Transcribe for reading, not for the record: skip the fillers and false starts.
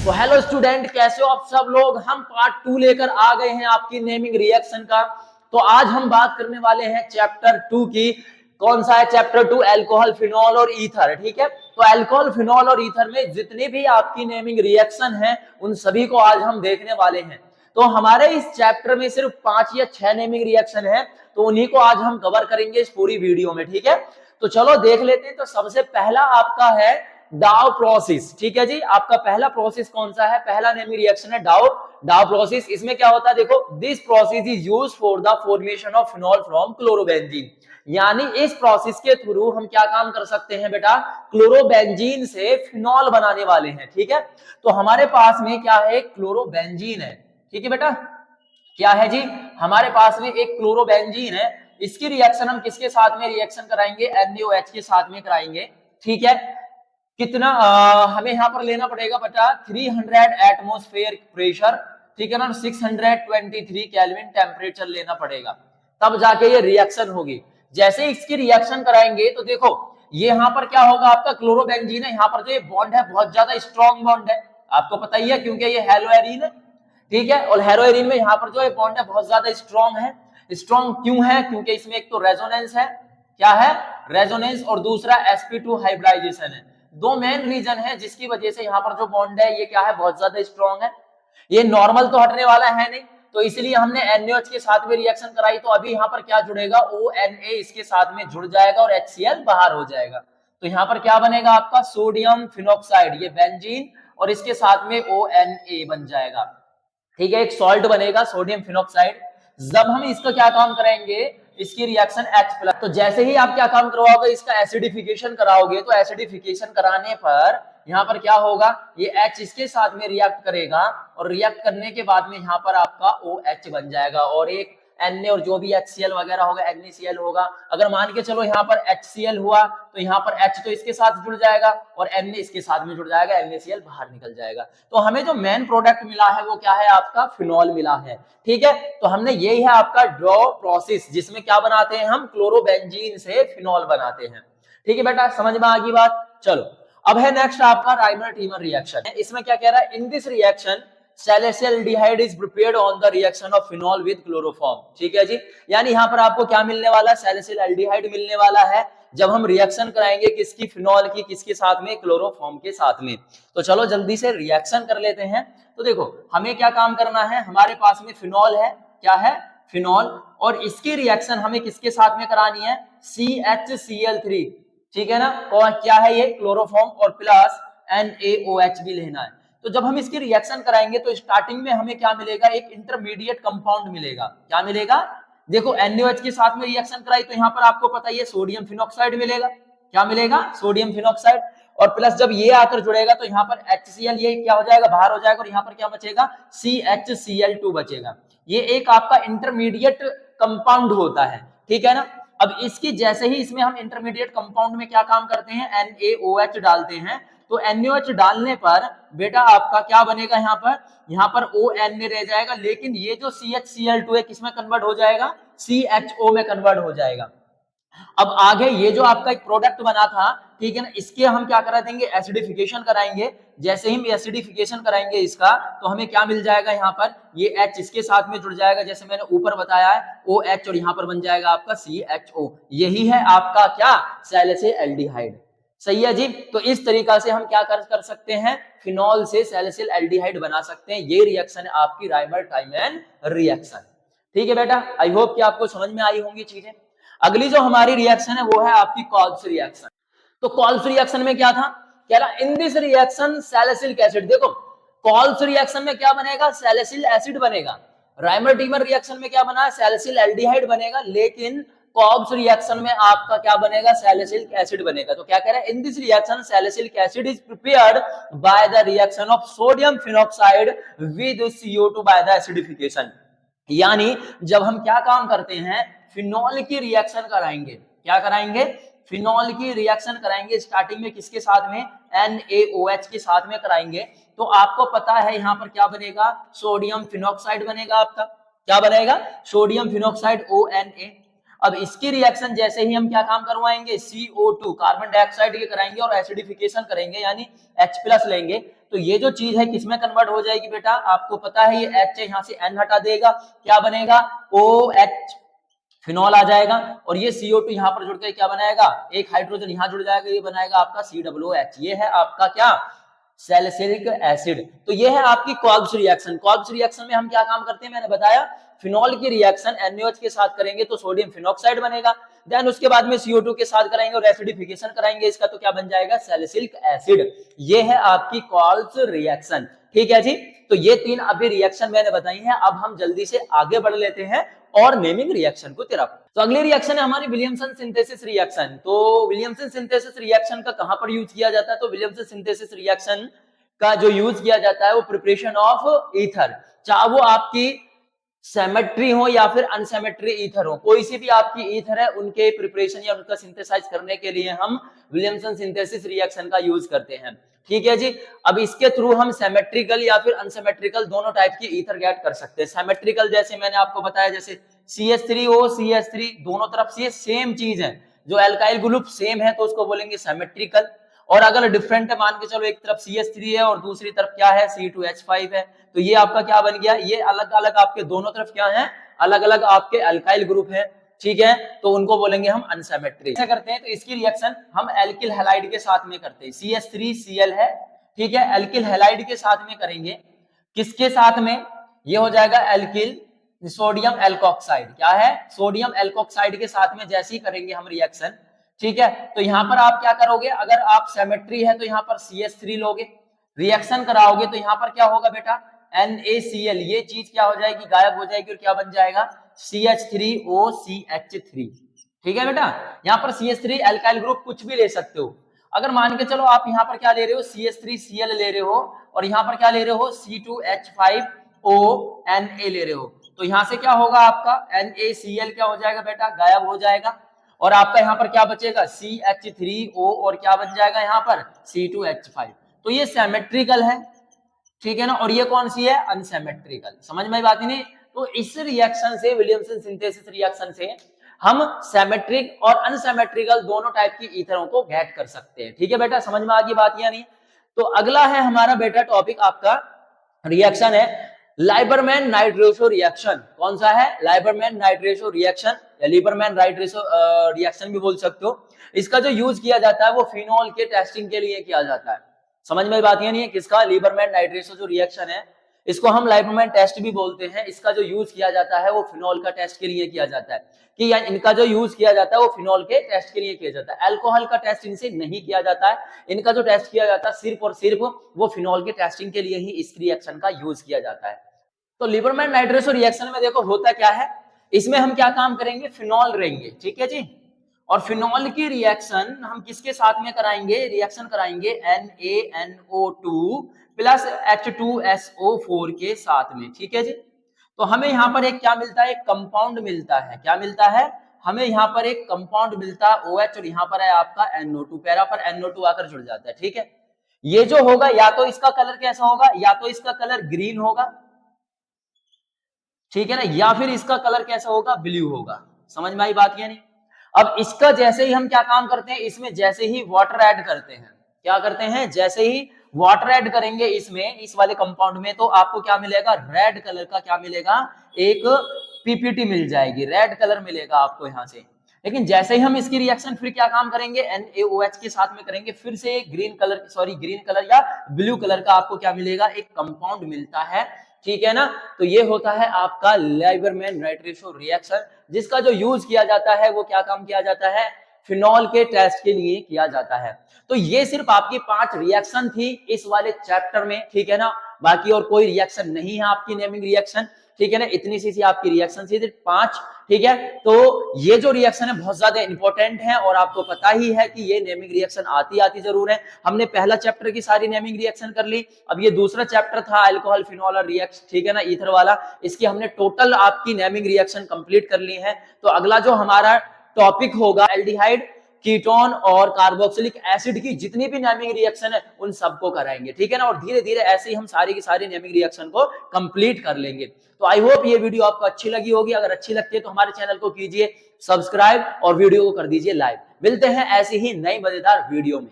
तो hello student, कैसे हो आप सब लोग। हम पार्ट 2 लेकर आ गए हैं आपकी नेमिंग रिएक्शन का। तो आज हम बात करने वाले हैं चैप्टर 2 की। कौन सा है चैप्टर 2? अल्कोहल, फिनॉल और ईथर। ठीक है, तो अल्कोहल, फिनॉल और ईथर में जितने भी आपकी नेमिंग रिएक्शन है उन सभी को आज हम देखने वाले हैं। तो हमारे इस चैप्टर में सिर्फ 5 या 6 नेमिंग रिएक्शन है, तो उन्हीं को आज हम कवर करेंगे इस पूरी वीडियो में। ठीक है, तो चलो देख लेते हैं। तो सबसे पहला आपका है डाउ प्रोसेस। ठीक है जी, आपका पहला प्रोसेस कौन सा है? पहला नेमिंग रिएक्शन है डाउ प्रोसेस। इसमें क्या होता है देखो, this process is used for the formation of phenol from chlorobenzene. यानी इस प्रोसेस के थ्रू हम क्या काम कर सकते हैं बेटा? क्लोरोबेंजीन से फिनॉल बनाने वाले हैं। ठीक है, तो हमारे पास में क्या है? क्लोरोबेंजीन है। ठीक है बेटा, क्या है जी? हमारे पास में एक क्लोरोबेंजीन है। इसकी रिएक्शन हम किसके साथ में रिएक्शन कराएंगे? NaOH के साथ में कराएंगे। ठीक है, कितना हमें यहाँ पर लेना पड़ेगा बेटा? 300 एटमॉस्फेयर प्रेशर। ठीक है ना, 623 केल्विन टेम्परेचर लेना पड़ेगा, तब जाके ये रिएक्शन होगी। जैसे इसकी रिएक्शन कराएंगे तो देखो ये यहाँ पर क्या होगा, आपका क्लोरोबेंजीन है। यहाँ पर जो ये बॉन्ड है बहुत ज्यादा स्ट्रॉन्ग बॉन्ड है, आपको पता ही है क्योंकि ये हेलोएरीन है। ठीक है, और हेलोएरीन में यहाँ पर जो है बॉन्ड है बहुत ज्यादा स्ट्रॉन्ग है। स्ट्रॉन्ग क्यों है? क्योंकि इसमें एक तो रेजोनेंस है। क्या है? रेजोनेंस। और दूसरा sp2 हाइब्रिडाइजेशन है। दो मेन रीजन है जिसकी वजह से यहाँ पर जो बॉन्ड है ये क्या है? बहुत ज्यादा स्ट्रॉन्ग है। ये नॉर्मल तो हटने वाला है नहीं, तो इसलिए हमने NaOH के साथ में रिएक्शन कराई। तो अभी यहाँ पर क्या जुड़ेगा? ONA इसके साथ में जुड़ जाएगा और HCl बाहर हो जाएगा। तो यहाँ पर क्या बनेगा आपका? सोडियम फिनॉक्साइड, ये बेंजीन, और इसके साथ में ONA बन जाएगा। ठीक है, एक सॉल्ट बनेगा सोडियम फिनॉक्साइड। जब हम इसका क्या काम करेंगे? इसकी रिएक्शन H+। तो जैसे ही आप क्या काम करवाओगे? इसका एसिडिफिकेशन कराओगे। तो एसिडिफिकेशन कराने पर यहाँ पर क्या होगा? ये H इसके साथ में रिएक्ट करेगा और रिएक्ट करने के बाद में यहाँ पर आपका OH बन जाएगा और एक Na और जो भी HCl वगैरह होगा, NaCl होगा। अगर मान के चलो यहाँ पर HCl हुआ तो यहाँ पर H तो इसके साथ जुड़ जाएगा और Na इसके साथ में जुड़ जाएगा, NaCl बाहर निकल जाएगा। तो हमें जो मेन प्रोडक्ट मिला है वो क्या है? आपका फिनॉल मिला है। ठीक है, तो हमने यही है आपका ड्रॉ प्रोसेस, जिसमें क्या बनाते हैं हम? क्लोरोबेंजीन से फिनॉल बनाते हैं। ठीक है बेटा, समझ में आ गई बात? चलो अब है नेक्स्ट आपका राइमर टीमर रिएक्शन। इसमें क्या कह रहा है? In this reaction salicylaldehyde is prepared on the reaction of phenol with chloroform. ठीक है जी, यानी यहाँ पर आपको क्या मिलने वाला है? सैलिसिलडिहाइड मिलने वाला है जब हम रिएक्शन कराएंगे किसकी? फिनॉल की। किसके साथ में? क्लोरोफॉर्म के साथ में। तो चलो जल्दी से रिएक्शन कर लेते हैं। तो देखो हमें क्या काम करना है? हमारे पास में फिनॉल है। क्या है? फिनॉल। और इसकी रिएक्शन हमें किसके साथ में करानी है? CHCl3। ठीक है ना, और क्या है ये? क्लोरोफॉर्म, और प्लस NaOH भी लेना है। तो जब हम इसकी रिएक्शन कराएंगे तो स्टार्टिंग में हमें क्या मिलेगा? एक इंटरमीडिएट कंपाउंड मिलेगा। क्या मिलेगा? देखो NaOH के साथ में रिएक्शन कराई तो यहाँ पर आपको पता ही है सोडियम फिनॉक्साइड मिलेगा। क्या मिलेगा? Sodium phenoxide. और प्लस जब ये आकर जुड़ेगा तो यहाँ पर HCl ये क्या हो जाएगा? बाहर हो जाएगा और यहाँ पर क्या बचेगा? CHCl2 बचेगा। ये एक आपका इंटरमीडिएट कंपाउंड होता है। ठीक है ना, अब इसकी जैसे ही इसमें हम इंटरमीडिएट कंपाउंड में क्या काम करते हैं? NaOH डालते हैं। तो NaOH डालने पर बेटा आपका क्या बनेगा? यहाँ पर ONA रह जाएगा, लेकिन ये जो CHCl2 है किसमें कन्वर्ट हो जाएगा? CHO में कन्वर्ट हो जाएगा। अब आगे ये जो आपका एक प्रोडक्ट बना था, ठीक है ना, इसके हम क्या करा देंगे? एसिडिफिकेशन कराएंगे। जैसे ही हम एसिडिफिकेशन कराएंगे इसका तो हमें क्या मिल जाएगा? यहाँ पर ये H इसके साथ में जुड़ जाएगा, जैसे मैंने ऊपर बताया है OH, और यहाँ पर बन जाएगा आपका CHO। यही है आपका क्या? सैलिसिलएल्डिहाइड। सही है जी। तो इस तरीका से हम क्या कर सकते हैं? फिनॉल से सैलिसिलएल्डिहाइड बना सकते हैं। ये रिएक्शन है आपकी राइमर-टाइमन रिएक्शन। ठीक है बेटा, आई होप कि आपको समझ में आई होंगी चीजें। अगली जो हमारी रिएक्शन है वो है आपकी कॉल्स रिएक्शन। तो कॉल्स रिएक्शन में क्या था? कह रहा इन दिस रिएक्शन सैलिसिलिक एसिड। देखो कॉल्स रिएक्शन में क्या बनेगा? सैलिसिल एसिड बनेगा। राइमर टीमर रिएक्शन में क्या बना है? सैलिसिलएल्डिहाइड बनेगा। लेकिन कॉल्स रिएक्शन में आपका क्या बनेगा? सैलिसिलिक एसिड बनेगा। तो क्या कह रहा है? In this reaction salicylic acid is prepared by the reaction of sodium phenoxide with CO2 by the acidification. यानी जब हम क्या काम करते हैं? फिनॉल की रिएक्शन कराएंगे। क्या कराएंगे? फिनॉल की रिएक्शन कराएंगे। स्टार्टिंग में किसके साथ में? NaOH के साथ में कराएंगे। तो आपको पता है यहाँ पर क्या बनेगा? सोडियम फिनॉक्साइड बनेगा आपका। क्या बनेगा? Sodium phenoxide ONA। अब इसकी रिएक्शन जैसे ही हम क्या काम करवाएंगे, CO2 कार्बन डाइऑक्साइड के कराएंगे और एसिडिफिकेशन करेंगे यानी H+ लेंगे, तो ये जो चीज है किसमें कन्वर्ट हो जाएगी बेटा, आपको पता है ये H है, यहाँ से N हटा देगा, क्या बनेगा OH फिनॉल आ जाएगा, और ये CO2 यहाँ पर जुड़ के क्या बनाएगा, एक हाइड्रोजन यहाँ जुड़ जाएगा, ये बनाएगा आपका COOH। ये है आपका क्या, सैलिसिलिक एसिड। तो ये है आपकी कॉल्ब्स रिएक्शन। कॉल्ब्स रिएक्शन में हम क्या काम करते हैं, मैंने बताया फिनॉल की रिएक्शन NaOH के साथ करेंगे तो सोडियम फिनॉक्साइड बनेगा, देन उसके बाद में CO2 के साथ कराएंगे और एसिडिफिकेशन कराएंगे इसका, तो क्या बन जाएगा, सैलिसिलिक एसिड। ये है आपकी कॉल्ब्स रिएक्शन। ठीक है जी, तो ये 3 अभी रिएक्शन मैंने बताई हैं। अब हम जल्दी से आगे बढ़ लेते हैं और नेमिंग रिएक्शन को तरफ। तो अगली रिएक्शन है हमारी विलियमसन सिंथेसिस रिएक्शन। तो विलियमसन सिंथेसिस रिएक्शन का कहां पर यूज किया जाता है, तो विलियमसन सिंथेसिस रिएक्शन का जो यूज किया जाता है वो प्रिपरेशन ऑफ ईथर, चाहे वो आपकी सेमेट्री हो या फिर अनसेमेट्री ईथर हो, कोई सी भी आपकी ईथर है उनके प्रिपरेशन या उनका सिंथेसाइज करने के लिए हम विलियमसन सिंथेसिस रिएक्शन का यूज करते हैं। ठीक है जी, अब इसके थ्रू हम सिमेट्रिकल या फिर अनसिमेट्रिकल दोनों टाइप की ईथर गेट कर सकते हैं। सिमेट्रिकल जैसे मैंने आपको बताया, जैसे CH3O CH3 दोनों तरफ से सेम चीज है, जो एल्काइल ग्रुप सेम है तो उसको बोलेंगे सिमेट्रिकल। और अगर डिफरेंट है, मान के चलो एक तरफ CH3 है और दूसरी तरफ क्या है, C2H5 है, तो ये आपका क्या बन गया, ये अलग अलग आपके दोनों तरफ क्या है, अलग अलग आपके एल्काइल ग्रुप है। ठीक है, तो उनको बोलेंगे हम अनसिमेट्रिक। ऐसा करते हैं तो इसकी रिएक्शन हम एल्किल हैलाइड के साथ में करते हैं। CH3Cl है, ठीक है, एल्किल हैलाइड के साथ में करेंगे, किसके साथ में, ये हो जाएगा एल्किल सोडियम एल्कोक्साइड। क्या है, सोडियम एल्कोक्साइड के साथ में जैसे ही करेंगे हम रिएक्शन। ठीक है, तो यहां पर आप क्या करोगे, अगर आप सिमेट्री है तो यहां पर CH3 लोगे, रिएक्शन कराओगे तो यहां पर क्या होगा बेटा, NaCl, ये चीज क्या हो जाएगी, गायब हो जाएगी और क्या बन जाएगा, CH3OCH3। ठीक है बेटा, यहाँ पर CH3 एल्काइल ग्रुप कुछ भी ले सकते हो। अगर मान के चलो आप यहाँ पर क्या ले रहे हो, CH3Cl ले रहे हो और यहाँ पर क्या ले रहे हो, C2H5ONa ले रहे हो, तो यहाँ से क्या होगा आपका NaCl क्या हो जाएगा बेटा, गायब हो जाएगा, और आपका यहाँ पर क्या बचेगा, CH3O और क्या बन जाएगा यहाँ पर C2H5। तो ये सिमेट्रिकल है, ठीक है ना, और ये कौन सी है, अनसिमेट्रिकल। समझ में बात ही नहीं। तो इस रिएक्शन से, विलियमसन सिंथेसिस रिएक्शन से हम सिमेट्रिक और अनसिमेट्रिकल दोनों टाइप की ईथरों को गेट कर सकते हैं। ठीक है बेटा, समझ में आ गई बात या नहीं। तो अगला है हमारा बेटा टॉपिक आपका रिएक्शन है लाइबरमैन नाइट रेशो रिएक्शन। कौन सा है, लाइबरमैन नाइट रेशो रिएक्शन या लिबरमैन नाइट रेशो रिएक्शन भी बोल सकते हो। इसका जो यूज किया जाता है वो फिनॉल के टेस्टिंग के लिए किया जाता है। समझ में बात ये नहीं है, किसका, लिबरमैन नाइट रेशो जो रिएक्शन है इसको हम लाइबरमैन टेस्ट भी बोलते हैं। इसका जो यूज किया जाता है वो फिनॉल का टेस्ट के लिए किया जाता है, कि इनका जो यूज किया जाता है वो फिनॉल के टेस्ट के लिए किया जाता है। अल्कोहल का टेस्ट इनसे नहीं किया जाता है, इनका जो टेस्ट किया जाता है सिर्फ और सिर्फ वो फिनॉल के टेस्टिंग के लिए ही इस रिएक्शन का यूज किया जाता है। तो लिबरमैन नाइट रेशो रिएक्शन में देखो होता क्या है, इसमें हम क्या काम करेंगे, फिनॉल रहेंगे, ठीक है जी, और फिनॉल की रिएक्शन हम किसके साथ में कराएंगे, रिएक्शन कराएंगे NaNO2 प्लस H2SO4 के साथ में। ठीक है जी, तो हमें यहाँ पर एक क्या मिलता है, एक कंपाउंड मिलता है। क्या मिलता है, हमें यहाँ पर एक कंपाउंड मिलता है OH, और यहाँ पर है आपका NO2, पैरा पर NO2 आकर जुड़ जाता है। ठीक है, ये जो होगा या तो इसका कलर कैसा होगा, या तो इसका कलर ग्रीन होगा, ठीक है ना, या फिर इसका कलर कैसा होगा, ब्लू होगा। समझ में आई बात या नहीं। अब इसका जैसे ही हम क्या काम करते हैं, इसमें जैसे ही वाटर ऐड करते हैं, क्या करते हैं, जैसे ही वाटर ऐड करेंगे इसमें, इस वाले कंपाउंड में, तो आपको क्या मिलेगा, रेड कलर का क्या मिलेगा, एक पीपीटी मिल जाएगी, रेड कलर मिलेगा आपको यहां से। लेकिन जैसे ही हम इसकी रिएक्शन फिर क्या काम करेंगे, NaOH के साथ में करेंगे, फिर से ग्रीन कलर या ब्लू कलर का आपको क्या मिलेगा, एक कंपाउंड मिलता है। ठीक है ना, तो ये होता है आपका लाइबरमैन नाइट रेशो रिएक्शन, जिसका जो यूज किया जाता है वो क्या काम किया जाता है, फिनॉल के टेस्ट के लिए किया जाता है। तो ये सिर्फ आपकी 5 रिएक्शन थी इस वाले चैप्टर में, ठीक है ना, बाकी और कोई रिएक्शन नहीं है आपकी नेमिंग रिएक्शन। ठीक है ना, इतनी सी आपकी रिएक्शन थी 5। ठीक है, तो ये जो रिएक्शन है बहुत ज्यादा इंपॉर्टेंट है, और आपको पता ही है कि ये नेमिंग रिएक्शन आती जरूर है। हमने पहला चैप्टर की सारी नेमिंग रिएक्शन कर ली, अब ये दूसरा चैप्टर था अल्कोहल फिनॉल और रिएक्शन, ठीक है ना, ईथर वाला, इसकी हमने टोटल आपकी नेमिंग रिएक्शन कंप्लीट कर ली है। तो अगला जो हमारा टॉपिक होगा एल्डिहाइड कीटोन और कार्बोक्सिलिक एसिड की जितनी भी नेमिंग रिएक्शन है उन सबको कराएंगे, ठीक है ना। और धीरे धीरे ऐसे ही हम सारी की सारी नेमिंग रिएक्शन को कंप्लीट कर लेंगे। तो आई होप ये वीडियो आपको अच्छी लगी होगी। अगर अच्छी लगती है तो हमारे चैनल को कीजिए सब्सक्राइब और वीडियो को कर दीजिए लाइक। मिलते हैं ऐसी ही नई मजेदार वीडियो में।